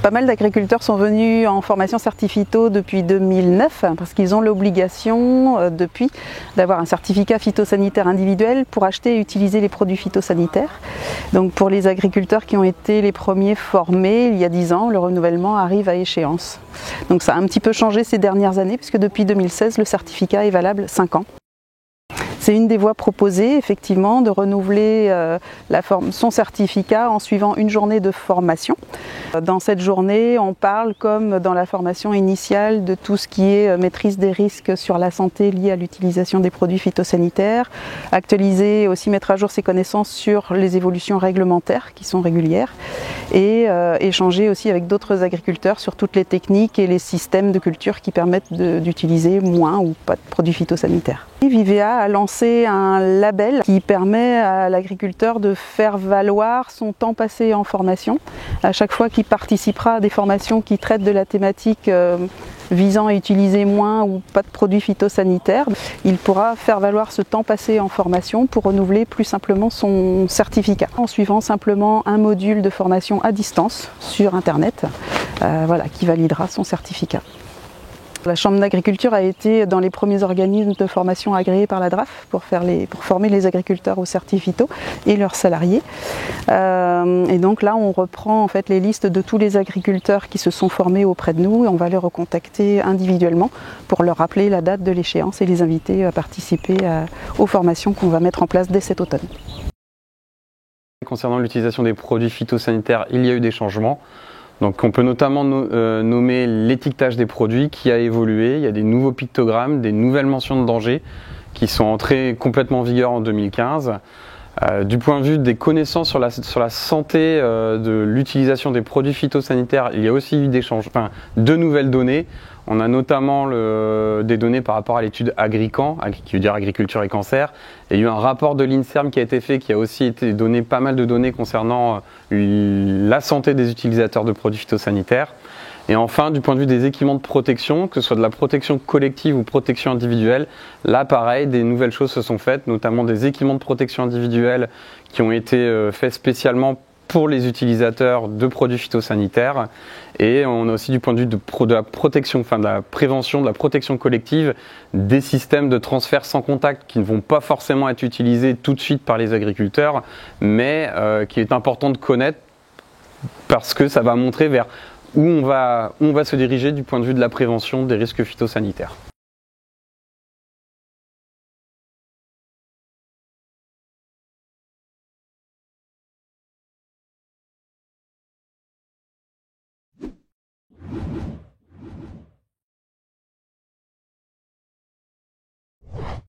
Pas mal d'agriculteurs sont venus en formation certi-phyto depuis 2009 parce qu'ils ont l'obligation depuis d'avoir un certificat phytosanitaire individuel pour acheter et utiliser les produits phytosanitaires. Donc pour les agriculteurs qui ont été les premiers formés il y a 10 ans, le renouvellement arrive à échéance. Donc ça a un petit peu changé ces dernières années puisque depuis 2016 le certificat est valable 5 ans. C'est une des voies proposées, effectivement, de renouveler son certificat en suivant une journée de formation. Dans cette journée, on parle, comme dans la formation initiale, de tout ce qui est maîtrise des risques sur la santé liés à l'utilisation des produits phytosanitaires, actualiser et aussi mettre à jour ses connaissances sur les évolutions réglementaires qui sont régulières et échanger aussi avec d'autres agriculteurs sur toutes les techniques et les systèmes de culture qui permettent d'utiliser moins ou pas de produits phytosanitaires. Vivea a lancé un label qui permet à l'agriculteur de faire valoir son temps passé en formation. À chaque fois qu'il participera à des formations qui traitent de la thématique visant à utiliser moins ou pas de produits phytosanitaires, il pourra faire valoir ce temps passé en formation pour renouveler plus simplement son certificat en suivant simplement un module de formation à distance sur Internet qui validera son certificat. La Chambre d'agriculture a été dans les premiers organismes de formation agréés par la DRAF pour former les agriculteurs au certi-phyto et leurs salariés. Et donc là, on reprend en fait les listes de tous les agriculteurs qui se sont formés auprès de nous et on va les recontacter individuellement pour leur rappeler la date de l'échéance et les inviter à participer aux formations qu'on va mettre en place dès cet automne. Concernant l'utilisation des produits phytosanitaires, il y a eu des changements. Donc on peut notamment nommer l'étiquetage des produits qui a évolué, il y a des nouveaux pictogrammes, des nouvelles mentions de danger qui sont entrées complètement en vigueur en 2015. Du point de vue des connaissances sur la santé de l'utilisation des produits phytosanitaires, il y a aussi eu de nouvelles données. On a notamment des données par rapport à l'étude Agrican, qui veut dire agriculture et cancer. Et il y a eu un rapport de l'INSERM qui a été fait, qui a aussi été donné pas mal de données concernant la santé des utilisateurs de produits phytosanitaires. Et enfin, du point de vue des équipements de protection, que ce soit de la protection collective ou protection individuelle, là pareil, des nouvelles choses se sont faites, notamment des équipements de protection individuelle qui ont été faits spécialement pour les utilisateurs de produits phytosanitaires. Et on a aussi du point de vue de la protection, de la prévention, de la protection collective, des systèmes de transfert sans contact qui ne vont pas forcément être utilisés tout de suite par les agriculteurs, mais qui est important de connaître parce que ça va montrer vers où on va se diriger du point de vue de la prévention des risques phytosanitaires.